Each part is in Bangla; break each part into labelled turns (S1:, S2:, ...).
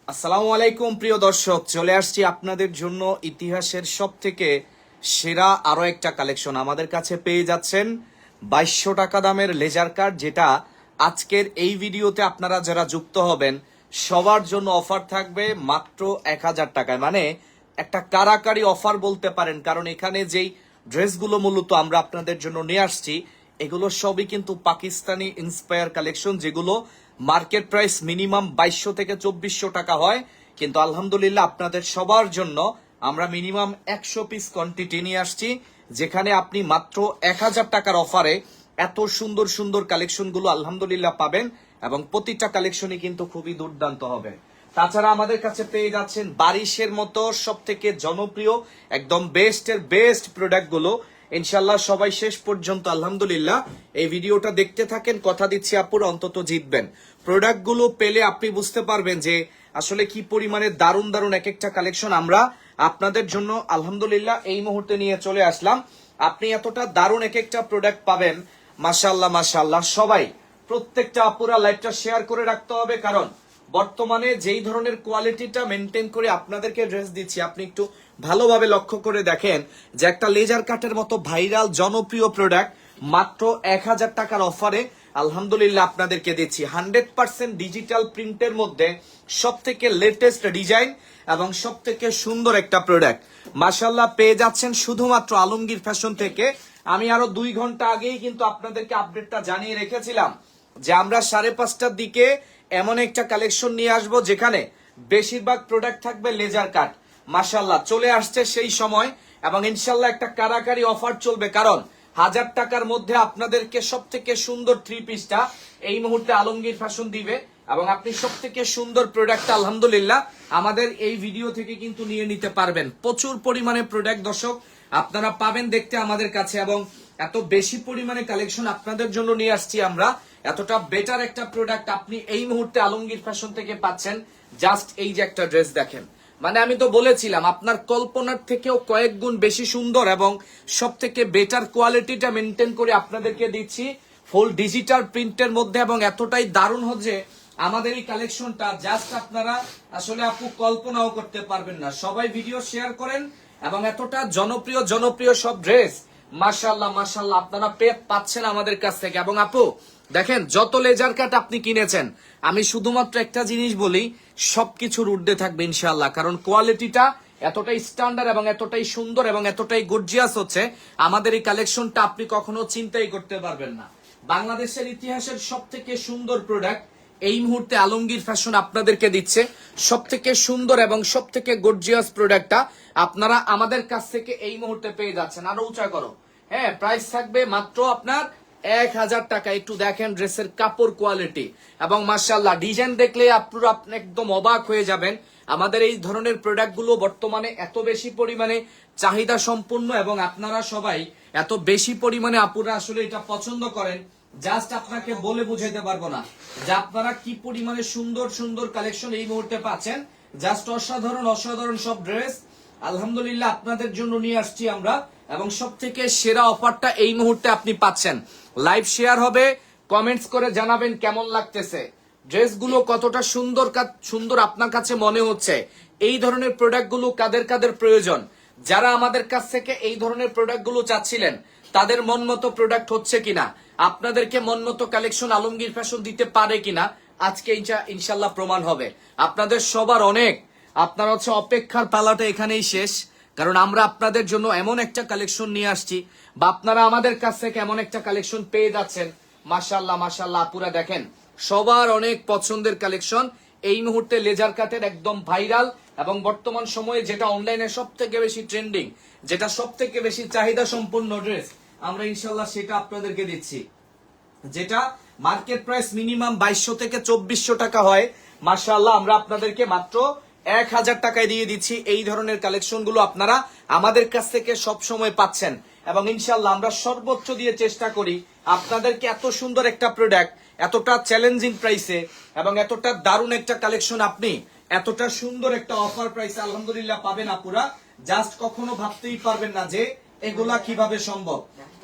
S1: আসসালামু আলাইকুম প্রিয় দর্শক, চলে আসছি আপনাদের জন্য ইতিহাসের সব থেকে সেরা আরো একটা কালেকশন। আমাদের কাছে পেয়ে যাচ্ছেন 2200 টাকা দামের লেজার কাট, যেটা আজকের এই ভিডিওতে আপনারা যারা যুক্ত হবেন সবার জন্য অফার থাকবে মাত্র 1000 টাকায়। মানে একটা কারাকারি অফার বলতে পারেন, কারণ এখানে যেই ড্রেসগুলো মূলত আমরা আপনাদের জন্য নিয়ে আসছি এগুলো সবই কিন্তু পাকিস্তানি ইন্সপায়ার কালেকশন, যেগুলো মার্কেট প্রাইস মিনিমাম 2200 থেকে 2400 টাকা হয়, কিন্তু আলহামদুলিল্লাহ আপনাদের সবার জন্য আমরা মিনিমাম 100 পিস কোয়ান্টিটি নিয়ে আসছি, যেখানে আপনি মাত্র 1000 টাকার অফারে এত সুন্দর সুন্দর কালেকশনগুলো আলহামদুলিল্লাহ পাবেন, এবং প্রতিটা কালেকশনই কিন্তু খুবই দুর্দান্ত হবে। তাছাড়া আমাদের কাছে পেয়ে যাচ্ছেন বারিশের মতো সব থেকে জনপ্রিয় একদম বেস্ট প্রোডাক্ট গুলো। ইনশাল্লাহ সবাই শেষ পর্যন্ত আলহামদুলিল্লাহ এই ভিডিওটা দেখতে থাকেন, কথা দিচ্ছি আপুর অন্তত জিতবেন। প্রোডাক্ট গুলো পেলে আপনি বুঝতে পারবেন যে আসলে কি পরিমাণে দারুণ দারুণ এক একটা কালেকশন আমরা আপনাদের জন্য আলহামদুলিল্লাহ এই মুহূর্তে নিয়ে চলে আসলাম। আপনি এতটা দারুণ এক একটা প্রোডাক্ট পাবেন, মাশাআল্লাহ মাশাআল্লাহ। সবাই প্রত্যেকটা আপুরা লাইভটা শেয়ার করে রাখতে হবে, কারণ বর্তমানে যেই ধরনের কোয়ালিটিটা মেনটেন করে আপনাদেরকে ড্রেস দিচ্ছি, আপনি একটু ভালোভাবে লক্ষ্য করে দেখেন যে একটা লেজার কাটের মতো ভাইরাল জনপ্রিয় প্রোডাক্ট মাত্র 1000 টাকার অফারে আলহামদুলিল্লাহ আপনাদেরকে দিচ্ছি। 100% ডিজিটাল প্রিন্টের মধ্যে সব থেকে লেটেস্ট ডিজাইন এবং সব থেকে সুন্দর একটা প্রোডাক্ট মাশাআল্লাহ পেয়ে যাচ্ছেন শুধুমাত্র আলমগীর ফ্যাশন থেকে। আমি আরো 2 ঘন্টা আগেই কিন্তু আপনাদেরকে আপডেটটা জানিয়ে রেখেছিলাম যে আমরা 5:30টার দিকে এমন একটা কালেকশন নিয়ে আসব যেখানে বেশিরভাগ প্রোডাক্ট থাকবে লেজার কাট। মাশাআল্লাহ চলে আসছে সেই সময়, এবং ইনশাল্লাহ একটা কারাকারি অফার চলবে, কারণ 1000 টাকার মধ্যে আপনাদেরকে সব থেকে সুন্দর 3 পিসটা এই মুহূর্তে আলমগীর ফ্যাশন দিবে, এবং আপনি সব থেকে সুন্দর প্রোডাক্টটা আলহামদুলিল্লাহ আমাদের এই ভিডিও থেকে কিন্তু নিয়ে নিতে পারবেন। প্রচুর পরিমাণে প্রোডাক্ট দর্শক আপনারা পাবেন দেখতে আমাদের কাছে, এবং এত বেশি পরিমাণে কালেকশন আপনাদের জন্য নিয়ে আসছি আমরা। এতটা বেটার একটা প্রোডাক্ট আপনি এই মুহূর্তে আলমগীর ফ্যাশন থেকে পাচ্ছেন। জাস্ট এই যে একটা ড্রেস দেখেন, মানে আমি তো বলেছিলাম আপনার কল্পনার থেকেও কয়েক গুণ বেশি সুন্দর এবং সব থেকে বেটার কোয়ালিটিটা মেনটেন করে আপনাদেরকে দিচ্ছি ফুল ডিজিটাল প্রিন্টের মধ্যে, এবং এতটাই দারুণ হচ্ছে আমাদের এই কালেকশনটা জাস্ট আপনারা আসলে আপু কল্পনাও করতে পারবেন না। সবাই ভিডিও শেয়ার করেন, এবং এতটা জনপ্রিয় সব ড্রেস মাশাআল্লাহ মাশাআল্লাহ আপনারা পাচ্ছেন আমাদের কাছ থেকে। এবং আপু দেখেন, যত লেজার কাট আপনি কিনেছেন, আমি শুধুমাত্র একটা জিনিস বলি, সবকিছুর ঊর্ধ্বে থাকবে ইনশাআল্লাহ, কারণ কোয়ালিটিটা এতটাই স্ট্যান্ডার্ড এবং এতটাই সুন্দর এবং এতটাই গর্জিয়াস হচ্ছে আমাদের এই কালেকশনটা আপনি কখনো চিন্তাই করতে পারবেন না। বাংলাদেশের ইতিহাসের সব থেকে সুন্দর প্রোডাক্ট এই মুহূর্তে আলমগীর ফ্যাশন আপনাদেরকে দিচ্ছে। সব থেকে সুন্দর এবং সব থেকে গর্জিয়াস প্রোডাক্টটা আপনারা আমাদের কাছ থেকে এই মুহূর্তে পেয়ে যাচ্ছেন। আরো উঁচা করো, হ্যাঁ, প্রাইস থাকবে মাত্র আপনার 1000 টাকা। একটু দেখেন ড্রেসের কাপড় কোয়ালিটি এবং মাশাআল্লাহ ডিজাইন দেখলে আপনারা একদম অবাক হয়ে যাবেন। আমাদের এই ধরনের প্রোডাক্টগুলো বর্তমানে এত বেশি পরিমাণে চাহিদা সম্পূর্ণ, এবং আপনারা সবাই এত বেশি পরিমাণে আপুরা আসলে এটা পছন্দ করেন, জাস্ট আপনাকে বলে বুঝাইতে পারবো না যে আপনারা কি পরিমাণে সুন্দর সুন্দর কালেকশন এই মুহূর্তে পাচ্ছেন। জাস্ট অসাধারণ সব ড্রেস আলহামদুলিল্লাহ আপনাদের জন্য নিয়ে আসছি আমরা, এবং সব থেকে সেরা অফারটা এই মুহূর্তে আপনি পাচ্ছেন। লাইভ শেয়ার হবে, কমেন্টস করে জানাবেন কেমন লাগতেছে, ড্রেসগুলো কতটা সুন্দর আপনার কাছে মনে হচ্ছে, এই ধরনের প্রোডাক্টগুলো কাদের কাদের প্রয়োজন, যারা আমাদের কাছ থেকে এই ধরনের প্রোডাক্টগুলো চাচ্ছিলেন তাদের মন মতো প্রোডাক্ট হচ্ছে কিনা, আপনাদেরকে মন মতো কালেকশন আলমগীর ফ্যাশন দিতে পারে কিনা, আজকে ইনশাল্লাহ প্রমাণ হবে। আপনাদের সবার আপনার হচ্ছে অপেক্ষার পালাটা এখানেই শেষ, কারণ আমরা আপনাদের জন্য এমন একটা কালেকশন নিয়ে আসছি, বা আপনারা আমাদের কাছ থেকে এমন একটা কালেকশন পেয়ে যাচ্ছেন। মাশাআল্লাহ মাশাআল্লাহ আপুরা দেখেন, সবার অনেক পছন্দের কালেকশন এই মুহূর্তে লেজার কাটের একদম ভাইরাল, এবং বর্তমান সময়ে যেটা অনলাইনে সব থেকে বেশি ট্রেন্ডিং, যেটা সব থেকে বেশি চাহিদা সম্পূর্ণ ড্রেস আমরা ইনশাল্লাহ সেটা আপনাদেরকে দিচ্ছি, যেটা মার্কেট প্রাইস মিনিমাম 2200 থেকে 2400 টাকা হয়। মাশাআল্লাহ আমরা আপনাদেরকে মাত্র 1000 টাকায় দিয়ে দিচ্ছি। এই ধরনের কালেকশন গুলো আপনারা আমাদের কাছ থেকে সব সময় পাচ্ছেন, এবং ইনশাআল্লাহ আমরা সর্বোচ্চ দিয়ে চেষ্টা করি আপনাদেরকে এত সুন্দর একটা প্রোডাক্ট এতটা চ্যালেঞ্জিং প্রাইসে এবং এতটা দারুণ একটা কালেকশন আপনি এতটা সুন্দর একটা অফার প্রাইসে আলহামদুলিল্লাহ পাবেন। আপুরা জাস্ট কখনো ভাবতেই পারবেন না যে এগুলা কিভাবে সম্ভব।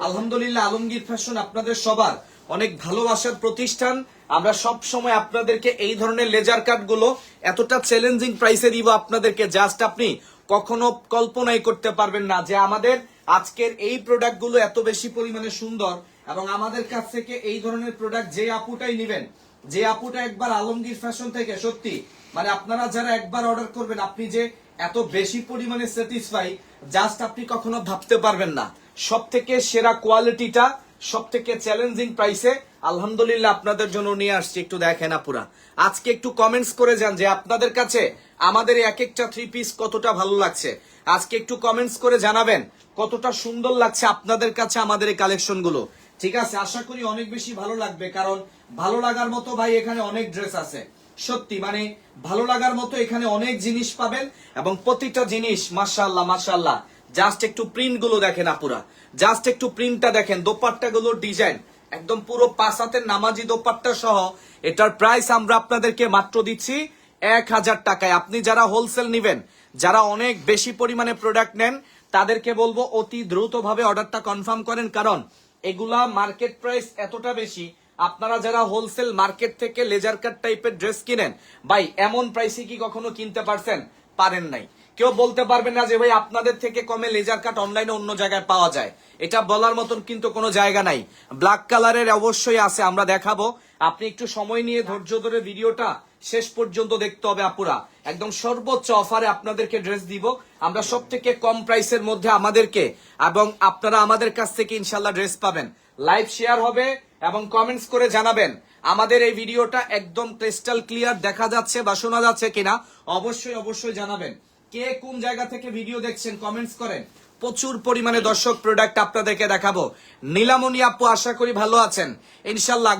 S1: আলহামদুলিল্লাহ আলমগীর ফ্যাশন আপনাদের সবার অনেক ভালোবাসার প্রতিষ্ঠান, আমরা সব সময় আপনাদেরকে এই ধরনের লেজার কাট গুলো এতটা চ্যালেঞ্জিং প্রাইসে দিব আপনাদেরকে, জাস্ট আপনি কখনো কল্পনাই করতে পারবেন না যে আমাদের আজকের এই প্রোডাক্ট গুলো এত বেশি পরিমাণে সুন্দর। এবং আমাদের কাছ থেকে এই ধরনের প্রোডাক্ট যে আপুটাই নিবেন, যে আপুটা একবার আলমগীর ফ্যাশন থেকে সত্যি মানে আপনারা যারা একবার অর্ডার করবেন, আপনি যে এত বেশি পরিমাণে স্যাটিসফাই জাস্ট আপনি কখনো ভাবতে পারবেন না। সব থেকে সেরা কোয়ালিটিটা সব থেকে চ্যালেঞ্জিং প্রাইসে আলহামদুলিল্লাহ আপনাদের জন্য নিয়ে আসছি। একটু দেখেন আপুরা, আজকে একটু কমেন্টস করে যান যে আপনাদের কাছে আমাদের এক একটা থ্রি পিস কতটা ভালো লাগছে। আজকে একটু কমেন্টস করে জানাবেন কতটা সুন্দর লাগছে আপনাদের কাছে আমাদের এই কালেকশন গুলো। ঠিক আছে, আশা করি অনেক বেশি ভালো লাগবে, কারণ ভালো লাগার মতো ভাই এখানে অনেক ড্রেস আছে। সত্যি মানে ভালো লাগার মতো এখানে অনেক জিনিস পাবেন এবং প্রতিটা জিনিস মাশাআল্লাহ মাশাআল্লাহ। জাস্ট একটু প্রিন্ট গুলো দেখেন আপুরা, জাস্ট একটু প্রিন্টটা দেখেন, দোপাট্টা গুলো ডিজাইন একদম পুরো 5 হাতের নামাজি দোপাট্টা সহ। এটার প্রাইস আমরা আপনাদেরকে মাত্র দিচ্ছি 1000 টাকায়। আপনি যারা হোলসেল নিবেন, যারা অনেক বেশি পরিমাণে প্রোডাক্ট নেন, তাদেরকে বলবো অতি দ্রুতভাবে অর্ডারটা কনফার্ম করেন, কারণ এগুলা মার্কেট প্রাইস এতটা বেশি। আপনারা যারা হোলসেল মার্কেট থেকে লেজার কাট টাইপের ড্রেস কিনেন, ভাই এমন প্রাইসে কি কখনো কিনতে পারছেন? পারেন নাই। কেউ বলতে পারবে না যে ভাই আপনাদের থেকে কমে লেজার কাট অনলাইনে অন্য জায়গায় পাওয়া যায়, এটা বলার মতন কিন্তু কোনো জায়গা নাই। ব্ল্যাক কালারের অবশ্যই আছে, আমরা দেখাবো। আপনি একটু সময় নিয়ে ধৈর্য ধরে ভিডিওটা শেষ পর্যন্ত দেখতে হবে আপুরা। একদম সর্বোচ্চ অফারে আপনাদেরকে ড্রেস দিব আমরা, সব থেকে কম প্রাইসের মধ্যে আমাদেরকে, এবং আপনারা আমাদের কাছ থেকে ইনশাল্লাহ ড্রেস পাবেন। লাইভ শেয়ার হবে এবং কমেন্টস করে জানাবেন আমাদের এই ভিডিওটা একদম ক্রিস্টাল ক্লিয়ার দেখা যাচ্ছে বা শোনা যাচ্ছে কিনা। অবশ্যই অবশ্যই জানাবেন কে কোন জায়গা থেকে ভিডিও দেখছেন, কমেন্টস করেন। প্রচুর পরিমাণে দর্শক প্রোডাক্ট আপনাদেরকে দেখাবো। নীলামণি আপু আশা করি ভালো আছেন ইনশাল্লাহ।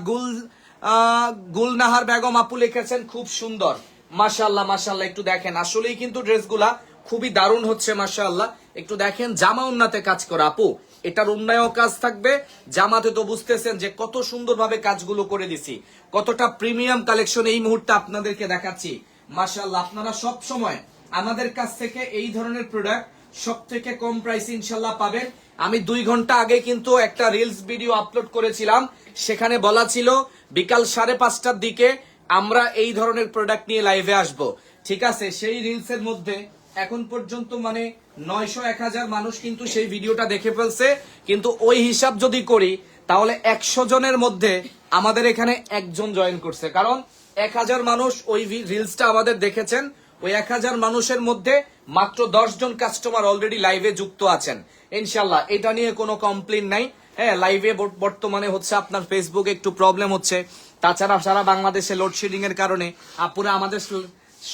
S1: গুলনাহার বেগম আপু লিখেছেন খুব সুন্দর, মাশাআল্লাহ মাশাআল্লাহ। একটু দেখেন, আসলেই কিন্তু ড্রেসগুলা খুবই দারুণ হচ্ছে মাশাআল্লাহ। একটু দেখেন, জামা উন্নাতে কাজ করা আপু, এটার উন্নয়ও কাজ থাকবে, জামাতে তো বুঝতেছেন যে কত সুন্দরভাবে কাজগুলো করে দিছি, কতটা প্রিমিয়াম কালেকশন এই মুহূর্তে আপনাদেরকে দেখাচ্ছি মাশাআল্লাহ। আপনারা সব সময় আমাদের কাছ থেকে এই ধরনের প্রোডাক্ট সব থেকে কম প্রাইসে ইনশাল্লাহ পাবেন। আমি 2 ঘন্টা আগে কিন্তু একটা রিলস ভিডিও আপলোড করেছিলাম, সেখানে বলা ছিল বিকাল 5:30টার দিকে আমরা এই ধরনের প্রোডাক্ট নিয়ে লাইভে আসব। ঠিক আছে, সেই রিলসের মধ্যে এখন পর্যন্ত মানে 900-1000 মানুষ কিন্তু সেই ভিডিওটা দেখে ফেলছে। কিন্তু ওই হিসাব যদি করি তাহলে 100 জনের মধ্যে আমাদের এখানে একজন জয়েন করছে, কারণ 1000 মানুষ ওই রিলসটা আমাদের দেখেছেন। ওই 1000 মানুষের মধ্যে মাত্র 10 জন কাস্টমার অলরেডি লাইভে যুক্ত আছেন ইনশাল্লাহ। এটা নিয়ে কোনো কমপ্লেন নাই। হ্যাঁ, লাইভে বর্তমানে হচ্ছে আপনার ফেসবুকে একটু প্রবলেম হচ্ছে, তাছাড়া সারা বাংলাদেশে লোডশেডিং এর কারণে আপুরা আমাদের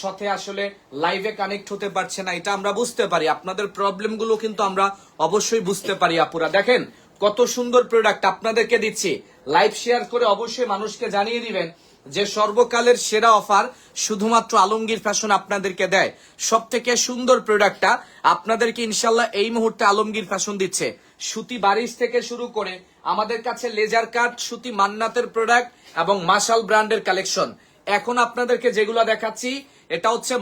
S1: সাথে আসলে লাইভে কানেক্ট হতে পারছে না, এটা আমরা বুঝতে পারি। আপনাদের প্রবলেম গুলো কিন্তু আমরা অবশ্যই বুঝতে পারি আপুরা। দেখেন কত সুন্দর প্রোডাক্ট আপনাদেরকে দিচ্ছি। লাইভ শেয়ার করে অবশ্যই মানুষকে জানিয়ে দিবেন যে সর্বকালের সেরা অফার শুধুমাত্র আলমগীর ফ্যাশন আপনাদেরকে দেয়। সব থেকে সুন্দর প্রোডাক্টটা আপনাদেরকে ইনশাল্লাহ এই মুহূর্তে আলমগীর ফ্যাশন দিচ্ছে। সুতি বারিশ থেকে শুরু করে আমাদের কাছে লেজার কাট, সুতি মান্নাতের প্রোডাক্ট এবং মাশাল ব্র্যান্ডের কালেকশন। এখন আপনাদেরকে যেগুলো দেখাচ্ছি এটা হচ্ছে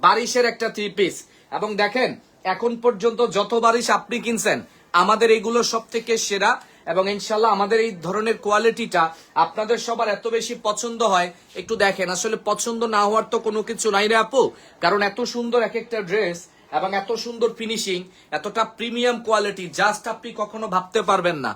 S1: বারিশের একটা 3 পিস। এবং দেখেন এখন পর্যন্ত যত বারিশ আপনি কিনছেন আমাদের এগুলো সব থেকে সেরা, এবং ইনশাল্লাহ আমাদের এই ধরনের কোয়ালিটিটা আপনাদের সবার এত বেশি পছন্দ হয়। একটু দেখেন, আসলে পছন্দ না হওয়ার তো কোনো কিছু নাই রে আপু, কারণ এত সুন্দর এক একটা ড্রেস এবং এত সুন্দর ফিনিশিং, এতটা প্রিমিয়াম কোয়ালিটি জাস্ট আপনি কখনো ভাবতে পারবেন না।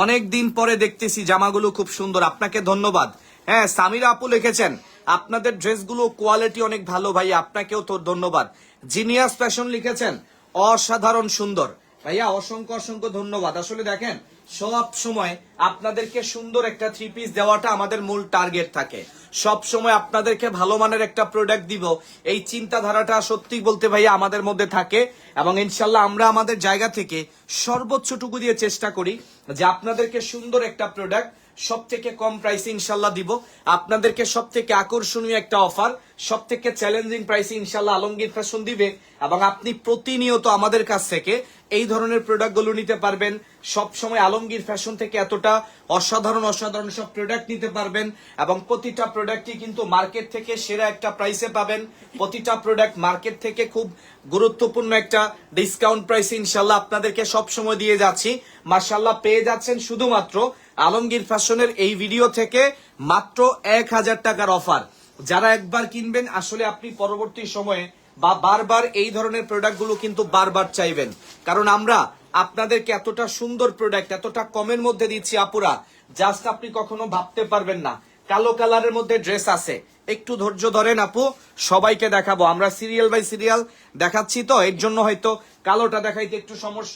S1: অনেক দিন পরে দেখতেছি জামাগুলো খুব সুন্দর, আপনাকে ধন্যবাদ। হ্যাঁ, সামিরা আপু লিখেছেন আপনাদের ড্রেসগুলো কোয়ালিটি অনেক ভালো ভাই, আপনাকেও তো ধন্যবাদ। জিনিয়াস ফ্যাশন লিখেছেন অসাধারণ সুন্দর, ভাইয়া অসংখ্য অসংখ্য ধন্যবাদ। আসলে দেখেন সব সময় আপনাদেরকে সুন্দর একটা 3 পিস দেওয়াটা আমাদের মূল টার্গেট থাকে। সব সময় আপনাদেরকে ভালো মানের একটা প্রোডাক্ট দিব, এই চিন্তাধারাটা সত্যি বলতে ভাইয়া আমাদের মধ্যে থাকে, এবং ইনশাল্লাহ আমরা আমাদের জায়গা থেকে সর্বোচ্চটুকু দিয়ে চেষ্টা করি যে আপনাদেরকে সুন্দর একটা প্রোডাক্ট সব থেকে কম প্রাইসে ইনশাল্লাহ দিব, আপনাদেরকে সব থেকে আকর্ষণীয় একটা অফার সব থেকে চ্যালেঞ্জিং প্রাইসে ইনশাল্লাহ আলমগীর ফ্যাশন দিবে। এবং আপনি প্রতিনিয়ত আমাদের কাছ থেকে এই ধরনের প্রোডাক্টগুলো নিতে পারবেন। সব সময় আলমগীর ফ্যাশন থেকে এতটা অসাধারণ অসাধারণ সব প্রোডাক্ট নিতে পারবেন, এবং প্রতিটা প্রোডাক্টই কিন্তু মার্কেট থেকে সেরা একটা প্রাইসে পাবেন। প্রতিটা প্রোডাক্ট মার্কেট থেকে খুব গুরুত্বপূর্ণ একটা ডিসকাউন্ট প্রাইসে ইনশাল্লাহ আপনাদেরকে সব সময় দিয়ে যাচ্ছি। মাশাআল্লাহ পেয়ে যাচ্ছেন শুধুমাত্র আলমগীর ফ্যাশনের এই ভিডিও থেকে মাত্র 1000 টাকার অফার। যারা একবার কিনবেন আসলে আপনি পরবর্তী সময়ে বা বারবার এই ধরনের প্রোডাক্টগুলো কিন্তু বারবার চাইবেন, কারণ আমরা আপনাদেরকে এতটা সুন্দর প্রোডাক্ট এতটা কমের মধ্যে দিচ্ছি আপুরা, জাস্ট আপনি কখনো ভাবতে পারবেন না। কালো কালারের মধ্যে ড্রেস আছে, একটু ধৈর্য ধরেন আপু, সবাইকে দেখাবো। আমরা সিরিয়াল বাই সিরিয়াল দেখাচ্ছি তো এর জন্য হয়তো কালোটা দেখাইতে একটু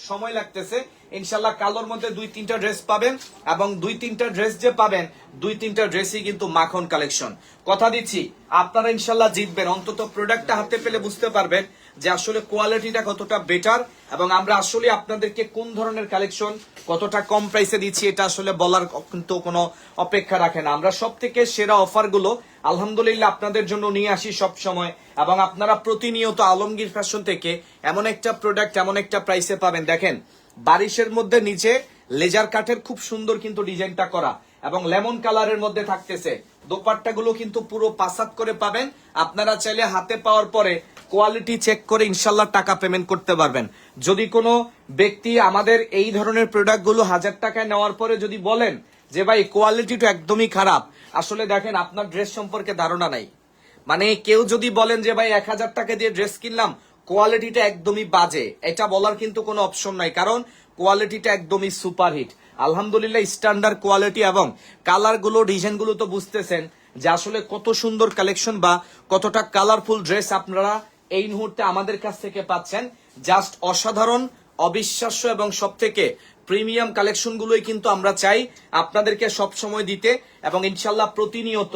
S1: সময় লাগতেছে। ইনশাল্লাহ কালোর মধ্যে 2-3টা ড্রেস পাবেন, এবং 2-3টা ড্রেস যে পাবেন 2-3টা ড্রেসই কিন্তু মাখন কালেকশন। কথা দিচ্ছি আপনারা ইনশাল্লাহ জিতবেন, অন্তত প্রোডাক্টটা হাতে পেলে বুঝতে পারবেন যে আসলে কোয়ালিটিটা কতটা বেটার, এবং আমরা আসলে আপনাদেরকে কোন ধরনের কালেকশন কতটা কম প্রাইসে দিচ্ছি এটা আসলে বলার কিন্তু কোনো অপেক্ষা রাখে না। আমরা সব থেকে সেরা অফারগুলো আলহামদুলিল্লাহ আপনাদের জন্য নিয়ে আসি সব সময়, এবং আপনারা প্রতিনিয়ত আলমগীর ফ্যাশন থেকে এমন একটা প্রোডাক্ট এমন একটা প্রাইসে পাবেন। দেখেন বারিশের মধ্যে নিচে লেজার কাঠের খুব সুন্দর কিন্তু ডিজাইনটা করা, এবং লেমন কালারের মধ্যে থাকতেছে। দোপাট্টাগুলো কিন্তু পুরো পাসাত করে পাবেন। আপনারা চাইলে হাতে পাওয়ার পরে কোয়ালিটি চেক করে ইনশাল্লাহ টাকা পেমেন্ট করতে পারবেন। যদি কোনো ব্যক্তি আমাদের এই ধরনের প্রোডাক্টগুলো 1000 টাকায় নেওয়ার পরে যদি বলেন যে ভাই কোয়ালিটিটা একদমই খারাপ, আসলে দেখেন আপনার ড্রেস সম্পর্কে ধারণা নাই। মানে কেউ যদি বলেন যে ভাই 1000 টাকা দিয়ে ড্রেস কিনলাম কোয়ালিটিটা একদমই বাজে, এটা বলার কিন্তু কোনো অপশন নাই, কারণ কোয়ালিটিটা একদমই সুপারহিট। আলহামদুলিল্লাহ স্ট্যান্ডার্ড কোয়ালিটি, এবং কালারগুলো ডিজাইনগুলো তো বুঝতেছেন যে আসলে কত সুন্দর কালেকশন বা কতটা কালারফুল ড্রেস আপনারা এই মুহূর্তে আমাদের কাছ থেকে পাচ্ছেন। জাস্ট অসাধারণ, অবিশ্বাস্য এবং সব থেকে প্রিমিয়াম কালেকশন গুলোই কিন্তু আমরা চাই আপনাদেরকে সব সময় দিতে, এবং ইনশাল্লাহ প্রতিনিয়ত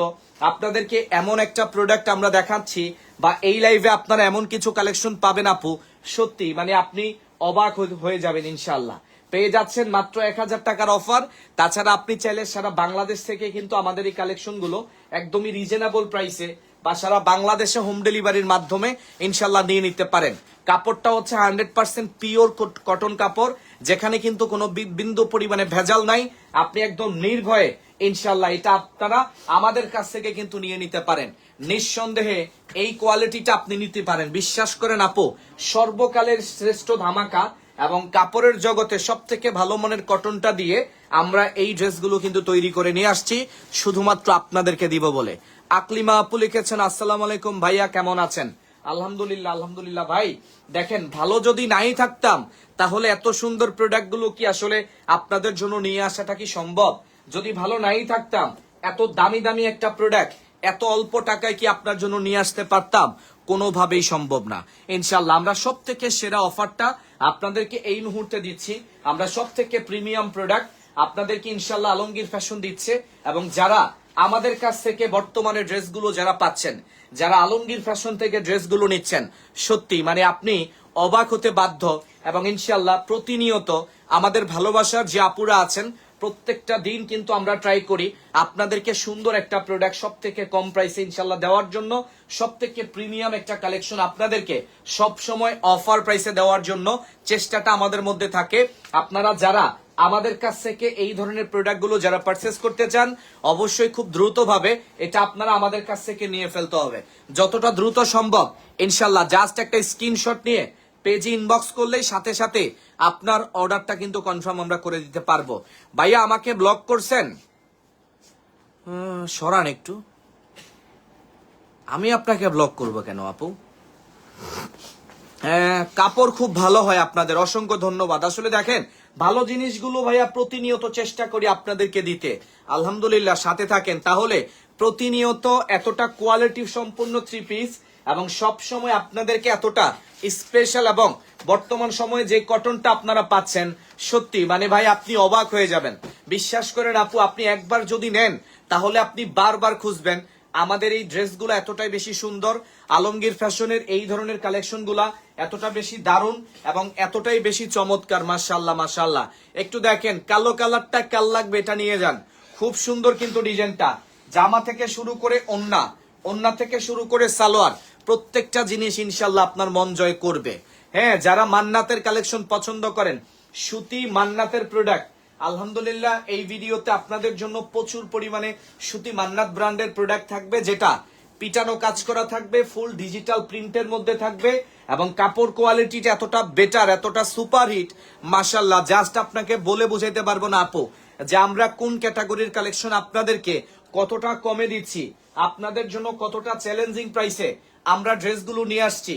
S1: আপনাদেরকে এমন একটা প্রোডাক্ট আমরা দেখাচ্ছি, বা এই লাইভে আপনারা এমন কিছু কালেকশন পাবেন আপু, সত্যি মানে আপনি অবাক হয়ে যাবেন। ইনশাল্লাহ পেয়ে যাচ্ছেন মাত্র 1000 টাকার অফার। তাছাড়া আপনি চাইলে সারা বাংলাদেশ থেকে কিন্তু আমাদের এই কালেকশন গুলো একদমই রিজনেবল প্রাইসে বা সারা বাংলাদেশে হোম ডেলিভারির মাধ্যমে ইনশাল্লাহ নিয়ে নিতে পারেন। কাপড়টা হচ্ছে 100% পিওর কটন কাপড়, যেখানে কিন্তু কোনো বিন্দু পরিমাণে ভেজাল নাই। আপনি একদম নির্ভয়ে ইনশাল্লাহ এটা আপনারা আমাদের কাছ থেকে কিন্তু নিয়ে নিতে পারেন। নিঃসন্দেহে এই কোয়ালিটিটা আপনি নিতে পারেন, বিশ্বাস করেন আপু, সর্বকালের শ্রেষ্ঠ ধামাকা এবং কাপড়ের জগতে সব থেকে ভালো মানের কটনটা দিয়ে আমরা এই ড্রেসগুলো কিন্তু তৈরি করে নিয়ে আসছি শুধুমাত্র আপনাদেরকে দিব বলে। আকলিমা আপু লিখেছেন আসসালামু আলাইকুম ভাইয়া, কেমন আছেন? আলহামদুলিল্লাহ আলহামদুলিল্লাহ। ভাই দেখেন ভালো যদি নাই থাকতাম তাহলে এত সুন্দর প্রোডাক্ট গুলো কি আসলে আপনাদের জন্য নিয়ে আসাটা কি সম্ভব? যদি ভালো নাই থাকতাম এত দামি দামি একটা প্রোডাক্ট এত অল্প টাকায় কি আপনার জন্য নিয়ে আসতে পারতাম? কোনোভাবেই সম্ভব না। ইনশাল্লাহ আমরা সব থেকে সেরা অফারটা আপনাদেরকে এই মুহূর্তে দিচ্ছি। আমরা সব থেকে প্রিমিয়াম প্রোডাক্ট আপনাদেরকে ইনশাল্লাহ আলমগীর ফ্যাশন দিচ্ছে, এবং যারা আমাদের কাছ থেকে বর্তমানে ড্রেসগুলো যারা পাচ্ছেন, যারা আলমগীর ফ্যাশন থেকে ড্রেসগুলো নিচ্ছেন, সত্যি মানে আপনি অবাক হতে বাধ্য। এবং ইনশাল্লাহ প্রতিনিয়ত আমাদের ভালোবাসার যে আপুরা আছেন প্রত্যেকটা দিন কিন্তু আমরা ট্রাই করি আপনাদেরকে সুন্দর একটা প্রোডাক্ট সব থেকে কম প্রাইসে ইনশাল্লাহ দেওয়ার জন্য, সব থেকে প্রিমিয়াম একটা কালেকশন আপনাদেরকে সব সময় অফার প্রাইসে দেওয়ার জন্য চেষ্টাটা আমাদের মধ্যে থাকে। আপনারা যারা আমাদের কাছ থেকে এই ধরনের প্রোডাক্টগুলো যারা পারচেস করতে চান অবশ্যই খুব দ্রুতভাবে এটা আপনারা আমাদের কাছ থেকে নিয়ে ফেলতে হবে, যতটা দ্রুত সম্ভব। ইনশাল্লাহ জাস্ট একটা স্ক্রিনশট নিয়ে পেজে ইনবক্স করলেই সাথে সাথে আপনার অর্ডারটা কিন্তু কনফার্ম আমরা করে দিতে পারবো। ভাইয়া আমাকে ব্লক করছেন, সরান একটু। আমি আপনাকে ব্লক করব কেন আপু? কাপড় খুব ভালো হয় আপনাদের, অসংখ্য ধন্যবাদ। আসলে দেখেন ভালো জিনিসগুলো ভাইয়া প্রতিনিয়ত চেষ্টা করি আপনাদেরকে দিতে। আলহামদুলিল্লাহ সাথে থাকেন তাহলে প্রতিনিয়ত এতটা কোয়ালিটি সম্পূর্ণ থ্রি পিস, এবং সব সময় আপনাদেরকে এতটা স্পেশাল, এবং বর্তমান সময়ে যে কটনটা আপনারা পাচ্ছেন সত্যি মানে ভাই আপনি অবাক হয়ে যাবেন। বিশ্বাস করেন আপু, আপনি একবার যদি নেন তাহলে আপনি বারবার খুঁজবেন। আমাদের এই ড্রেসগুলো এতটাই বেশি সুন্দর, আলমগীর ফ্যাশনের এই ধরনের কালেকশনগুলা এতটা বেশি দারুণ এবং এতটাই বেশি চমৎকার। মাশাআল্লাহ মাশাআল্লাহ। একটু দেখেন কালো কালারটা কাল লাগবে, এটা নিয়ে যান। খুব সুন্দর কিন্তু ডিজাইনটা, জামা থেকে শুরু করে ওন্না, ওন্না থেকে শুরু করে সালোয়ার, প্রত্যেকটা জিনিস ইনশাল্লাহ আপনার মন জয় করবে। হ্যাঁ, যারা মান্নাতের কালেকশন পছন্দ করেন, সুতি মান্নাতের প্রোডাক্ট, আলহামদুলিল্লাহ এই ভিডিওতে আপনাদের জন্য প্রচুর পরিমাণে সুতি মান্নাত ব্র্যান্ডের প্রোডাক্ট থাকবে, যেটা পিটানো কাজ করা থাকবে, ফুল ডিজিটাল প্রিন্টের মধ্যে থাকবে, এবং কাপড় কোয়ালিটিটা এতটা বেটার, এতটা সুপারহিট, মাশাআল্লাহ জাস্ট আপনাকে বলে বোঝাইতে পারবো না আপু। যে আমরা কোন ক্যাটাগরির কালেকশন আপনাদেরকে কতটা কমে দিচ্ছি, আপনাদের জন্য কতটা চ্যালেঞ্জিং প্রাইসে আমরা ড্রেসগুলো নিয়ে আসছি,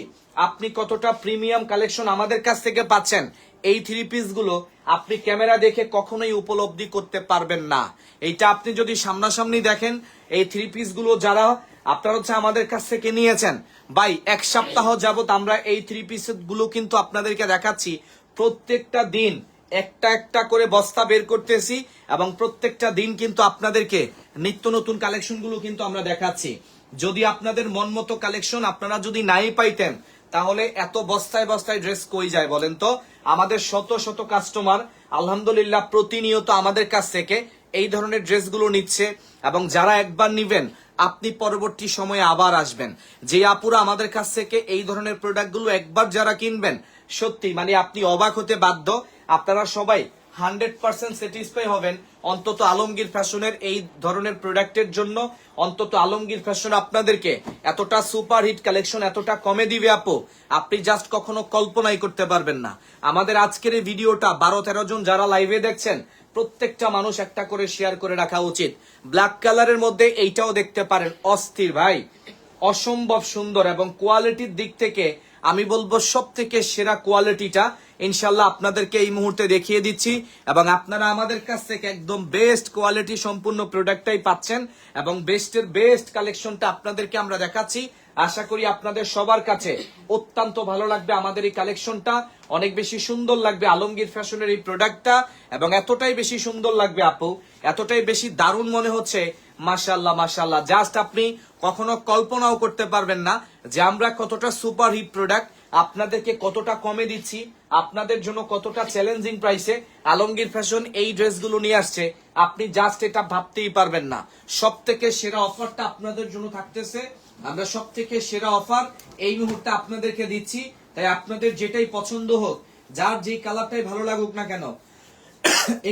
S1: আপনি কতটা প্রিমিয়াম কালেকশন আমাদের কাছ থেকে পাচ্ছেন। এই থ্রি পিস গুলো আপনি ক্যামেরা দেখে কখনোই উপলব্ধি করতে পারবেন না। এইটা আপনি যদি সামনাসামনি দেখেন, এই থ্রি পিস গুলো যারা আপনারা হচ্ছে আমাদের কাছ থেকে নিয়েছেন ভাই, এক সপ্তাহ যাবত আমরা এই থ্রি পিস গুলো কিন্তু আপনাদেরকে দেখাচ্ছি। প্রত্যেকটা দিন একটা একটা করে বস্তা বের করতেছি এবং প্রত্যেকটা দিন কিন্তু আপনাদেরকে নিত্য নতুন কালেকশন গুলো কিন্তু আমরা দেখাচ্ছি। যদি আপনাদের মন মতো কালেকশন আপনারা যদি নাই পাইতেন, তাহলে এত বস্তায় বস্তায় ড্রেস কই যায় বলেন তো? আমাদের শত শত কাস্টমার আলহামদুলিল্লাহ প্রতিনিয়ত আমাদের কাছ থেকে এই ধরনের ড্রেসগুলো নিচ্ছে, এবং যারা একবার নিবেন আপনি পরবর্তী সময়ে আবার আসবেন। যে আপুরা আমাদের কাছ থেকে এই ধরনের প্রোডাক্টগুলো একবার যারা কিনবেন, সত্যি মানে আপনি অবাক হতে বাধ্য। আপনারা সবাই 100% স্যাটিসফাই হবেন অন্তত আলমগীর ফ্যাশনের এই ধরনের প্রোডাক্টের জন্য। অন্তত আলমগীর ফ্যাশন আপনাদেরকে এতটা সুপার হিট কালেকশন এতটা কমে দিবে আপু, আপনি জাস্ট কখনো কল্পনাই করতে পারবেন না। আমাদের আজকের এই ভিডিওটা 12-13 জন যারা লাইভে দেখছেন, প্রত্যেকটা মানুষ একটা করে শেয়ার করে রাখা উচিত। ব্ল্যাক কালারের মধ্যে এইটাও দেখতে পারেন, অস্থির ভাই, অসম্ভব সুন্দর, এবং কোয়ালিটির দিক থেকে আমি বলবো সব থেকে সেরা কোয়ালিটিটা ইনশাল্লাহ আপনাদেরকে এই মুহূর্তে দেখিয়ে দিচ্ছি। এবং আপনারা আমাদের কাছ থেকে একদম বেস্ট কোয়ালিটি সম্পূর্ণ প্রোডাক্টটাই পাচ্ছেন, এবং বেস্টের বেস্ট কালেকশনটা আপনাদেরকে আমরা দেখাচ্ছি। আশা করি আপনাদের সবার কাছে অত্যন্ত ভালো লাগবে আমাদের এই কালেকশনটা, অনেক বেশি সুন্দর লাগবে আলমগীর ফ্যাশনের এই প্রোডাক্টটা, এবং এতটাই বেশি সুন্দর লাগবে আপু, এতটাই বেশি দারুণ মনে হচ্ছে, মাশাআল্লাহ মাশাআল্লাহ, জাস্ট আপনি কখনো কল্পনাও করতে পারবেন না যে আমরা কতটা সুপার হিট প্রোডাক্ট আপনাদেরকে কতটা কমে দিচ্ছি, আপনাদের জন্য কতটা চ্যালেঞ্জিং প্রাইসে আলমগীর ফ্যাশন এই ড্রেসগুলো নিয়ে আসছে। আপনি জাস্ট এটা ভাবতেই পারবেন না। সব থেকে সেরা অফারটা আপনাদের জন্য থাকতেছে, আমরা সব থেকে সেরা অফার এই মুহূর্তে আপনাদেরকে দিচ্ছি। তাই আপনাদের যেটাই পছন্দ হোক, যার যেই কালারটাই ভালো লাগুক না কেন,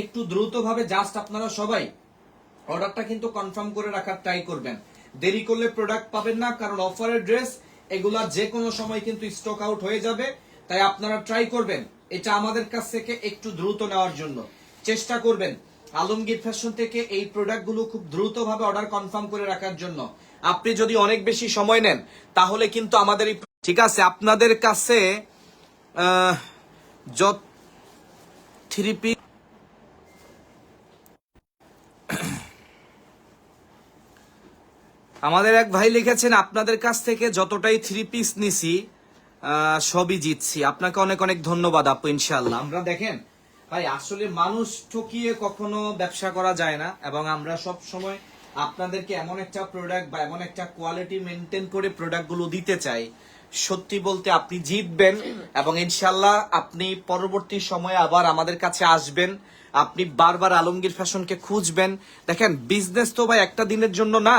S1: একটু দ্রুত ভাবে জাস্ট আপনারা সবাই অর্ডারটা কিন্তু কনফার্ম করে রাখার ট্রাই করবেন। দেরি করলে প্রোডাক্ট পাবেন না, কারণ অফারের ড্রেস এগুলা যে কোনো সময় কিন্তু স্টক আউট হয়ে যাবে। তাই আপনারা ট্রাই করবেন এটা আমাদের কাছ থেকে একটু দ্রুত নেওয়ার জন্য, চেষ্টা করবেন আলমগীর ফ্যাশন থেকে এই প্রোডাক্টগুলো খুব দ্রুত ভাবে অর্ডার কনফার্ম করে রাখার জন্য। আপনি যদি অনেক বেশি সময় নেন তাহলে কিন্তু আমাদের ঠিক আছে আপনাদের কাছে যত থ্রি পিস আমাদের এক ভাই লিখেছেন, আপনাদের কাছ থেকে যতটাই থ্রি পিস নিছি সবই জিতছি। আপনাকে অনেক অনেক ধন্যবাদ আপু, ইনশাআল্লাহ। আমরা দেখেন ভাই, আসলে মানুষ ঠকিয়ে কখনো ব্যবসা করা যায় না, এবং আমরা সব সময় আপনাদেরকে এমন একটা প্রোডাক্ট বা এমন একটা কোয়ালিটি মেনটেন করে প্রোডাক্টগুলো দিতে চাই, সত্যি বলতে আপনি জিতবেন, এবং ইনশাআল্লাহ আপনি পরবর্তী সময়ে আবার আমাদের কাছে আসবেন, আপনি বারবার আলমগীর ফ্যাশনকে খুঁজবেন। দেখেন বিজনেস তো ভাই একটা দিনের জন্য না,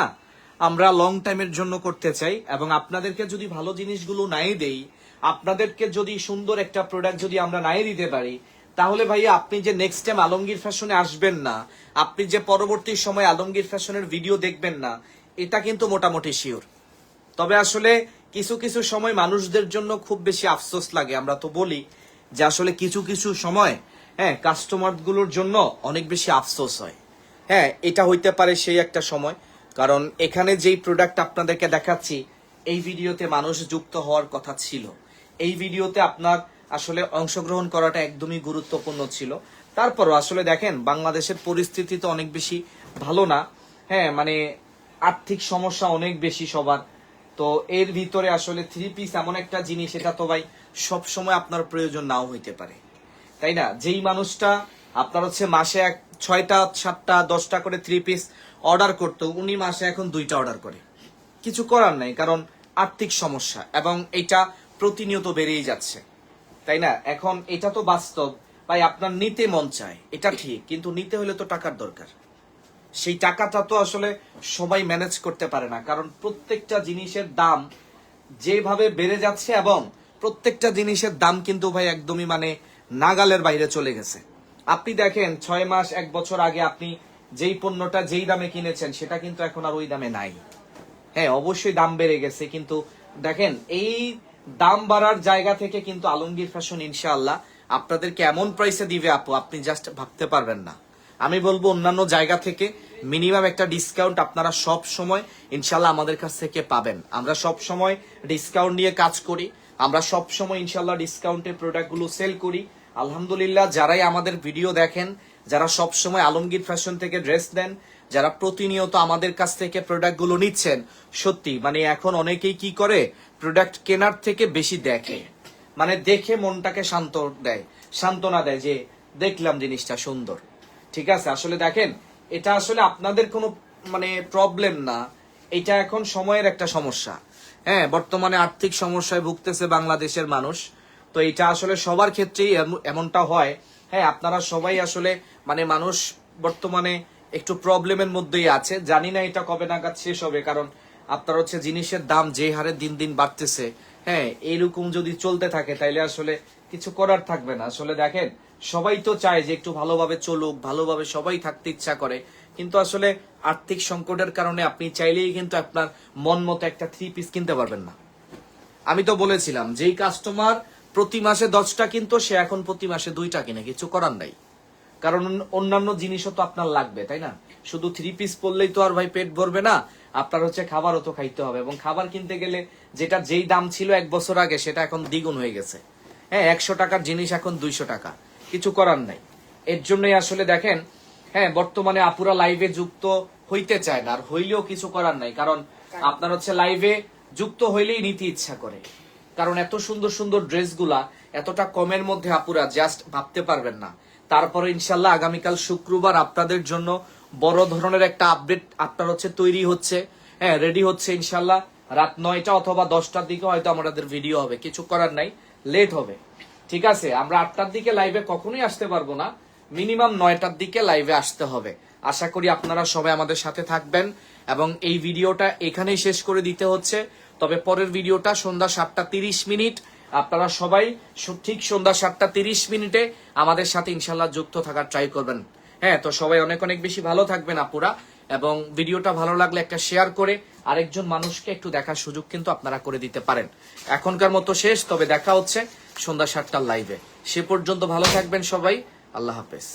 S1: আমরা লং টাইমের জন্য করতে চাই, এবং আপনাদেরকে যদি ভালো জিনিসগুলো নাই দেই, আপনাদেরকে যদি সুন্দর একটা প্রোডাক্ট যদি আমরা নাই দিতে পারি, তাহলে ভাইয়া আপনি যে নেক্সট টাইম আলমগীর ফ্যাশনে আসবেন না, আপনি যে পরবর্তী সময় আলমগীর ফ্যাশনের ভিডিও দেখবেন না, এটা কিন্তু মোটামুটি শিওর। তবে আসলে কিছু কিছু সময় মানুষদের জন্য খুব বেশি আফসোস লাগে। আমরা তো বলি যে আসলে কিছু কিছু সময় কাস্টমার গুলোর জন্য অনেক বেশি আফসোস হয়। এটা হইতে পারে সেই একটা সময়, কারণ এখানে যেই প্রোডাক্ট আপনাদেরকে দেখাচ্ছি, এই ভিডিওতে মানুষ যুক্ত হওয়ার কথা ছিল, এই ভিডিওতে আপনার আসলে অংশগ্রহণ করাটা একদমই গুরুত্বপূর্ণ ছিল। তারপরও আসলে দেখেন বাংলাদেশের পরিস্থিতি তো অনেক বেশি ভালো না, মানে আর্থিক সমস্যা অনেক বেশি সবার। তো এর ভিতরে আসলে থ্রি পিস এমন একটা জিনিস, এটা তো ভাই সব সময় আপনার প্রয়োজন নাও হইতে পারে, তাই না? যেই মানুষটা আপনার হচ্ছে মাসে 6টা 7টা 10টা করে থ্রি পিস অর্ডার করতো, উনি মাসে এখন 2টা অর্ডার করে। কিছু করার নাই, কারণ আর্থিক সমস্যা, এবং এটা প্রতিনিয়ত বেড়েই যাচ্ছে, তাই না? এখন এটা তো বাস্তব ভাই, আপনার নিতে মন চায়, এটা ঠিক, কিন্তু নিতে হলে তো টাকার দরকার। সেই টাকাটা তো আসলে সবাই ম্যানেজ করতে পারে না, কারণ প্রত্যেকটা জিনিসের দাম যেভাবে বেড়ে যাচ্ছে, এবং প্রত্যেকটা জিনিসের দাম কিন্তু ভাই একদমই মানে নাগালের বাইরে চলে গেছে। আপনি দেখেন 6 মাস 1 বছর আগে আপনি যেই পণ্যটা যেই দামে কিনেছেন, সেটা কিন্তু এখন আর ওই দামে নাই। অবশ্যই দাম বেড়ে গেছে, কিন্তু দেখেন এই দাম বাড়ার জায়গা থেকে কিন্তু আলমগীর ফ্যাশন ইনশাআল্লাহ আপনাদেরকে এমন প্রাইসে দিবে আপু, আপনি জাস্ট ভাবতে পারবেন না। আমি বলবো অন্যান্য জায়গা থেকে মিনিমাম একটা ডিসকাউন্ট আপনারা সব সময় ইনশাল্লাহ আমাদের কাছ থেকে পাবেন। আমরা সব সময় ডিসকাউন্ট নিয়ে কাজ করি, আমরা সব সময় ইনশাল্লাহ ডিসকাউন্টে প্রোডাক্টগুলো সেল করি। আলহামদুলিল্লাহ, যারাই আমাদের ভিডিও দেখেন, যারা সব সময় আলমগীর ফ্যাশন থেকে ড্রেস নেন, যারা প্রতিনিয়ত আমাদের কাছ থেকে প্রোডাক্টগুলো নিচ্ছেন, সত্যি মানে এখন অনেকেই কি করে প্রোডাক্ট কেনার থেকে বেশি দেখে, মানে দেখে মনটাকে সান্ত্বনা দেয় যে দেখলাম জিনিসটা সুন্দর। ঠিক আছে, আসলে দেখেন এটা আসলে আপনাদের কোনো মানে প্রবলেম না, এটা এখন সময়ের একটা সমস্যা। হ্যাঁ, বর্তমানে আর্থিক সমস্যায় ভুগতেছে বাংলাদেশের মানুষ, তো এটা আসলে সবার ক্ষেত্রেই এমনটা হয়। হ্যাঁ, আপনারা সবাই আসলে মানে মানুষ বর্তমানে একটু প্রবলেমের মধ্যেই আছে, জানি না এটা কবে নাগাদ শেষ হবে, কারণ আপনার হচ্ছে জিনিসের দাম যে হারে দিন দিন বাড়তেছে। হ্যাঁ, এইরকম যদি চলতে থাকে তাইলে আসলে কিছু করার থাকবে না। আসলে দেখেন সবাই তো চায় যে একটু ভালোভাবে চলুক, ভালোভাবে সবাই থাকতে ইচ্ছা করে, কিন্তু আসলে আর্থিক সংকটের কারণে আপনি চাইলেই কিন্তু আপনার মন মতো একটা 3 পিস কিনতে পারবেন না। আমি তো বলেছিলাম যেই কাস্টমার প্রতি মাসে 10টা কিনতো সে এখন প্রতি মাসে 2টা কিনে, কিছু করার নাই, কারণ অন্যান্য জিনিসও তো আপনার লাগবে, তাই না? শুধু 3 পিস পরলেই তো আর ভাই পেট ভরবে না, আপনার হচ্ছে খাবারও তো খাইতে হবে, এবং খাবার কিনতে গেলে যেটা যেই দাম ছিল 1 বছর আগে সেটা এখন দ্বিগুণ হয়ে গেছে। হ্যাঁ, 100 টাকার জিনিস এখন 200 টাকা, কিছু করার নাই। এর জন্যই আসলে দেখেন, হ্যাঁ, বর্তমানে আপুরা লাইভে যুক্ত হইতে চায় না, আর হইলেও কিছু করার নাই, কারণ আপনার হচ্ছে লাইভে যুক্ত হইলেই নিতে ইচ্ছা করে, কারণ এত সুন্দর সুন্দর ড্রেসগুলা এতটা কমের মধ্যে আপুরা জাস্ট ভাবতে পারবেন না। তারপরে ইনশাল্লাহ আগামীকাল শুক্রবার আপনাদের জন্য বড় ধরনের একটা আপডেট আপনার হচ্ছে তৈরি হচ্ছে, হ্যাঁ রেডি হচ্ছে ইনশাল্লাহ। রাত 9টা অথবা 10টার দিকে হয়তো আমাদের ভিডিও হবে, কিছু করার নাই, লেট হবে। ঠিক আছে, আমরা 8টার দিকে লাইভে কখনোই আসতে পারবো না, মিনিমাম 9টার দিকে লাইভে আসতে হবে। আশা করি আপনারা সবাই আমাদের সাথে থাকবেন, এবং এই ভিডিওটা এখানেই শেষ করে দিতে হচ্ছে। তবে পরের ভিডিওটা সন্ধ্যা 7:30 আপনারা সবাই ঠিক সন্ধ্যা 7:30 আমাদের সাথে ইনশাল্লাহ যুক্ত থাকার ট্রাই করবেন। হ্যাঁ, তো সবাই অনেক অনেক বেশি ভালো থাকবেন আপুরা, এবং ভিডিওটা ভালো লাগলে একটা শেয়ার করে আরেকজন মানুষকে একটু দেখার সুযোগ কিন্তু আপনারা করে দিতে পারেন। এখনকার মতো শেষ, তবে দেখা হচ্ছে সন্ধ্যা 7টার লাইভে। সে পর্যন্ত ভালো থাকবেন সবাই, আল্লাহ হাফেজ।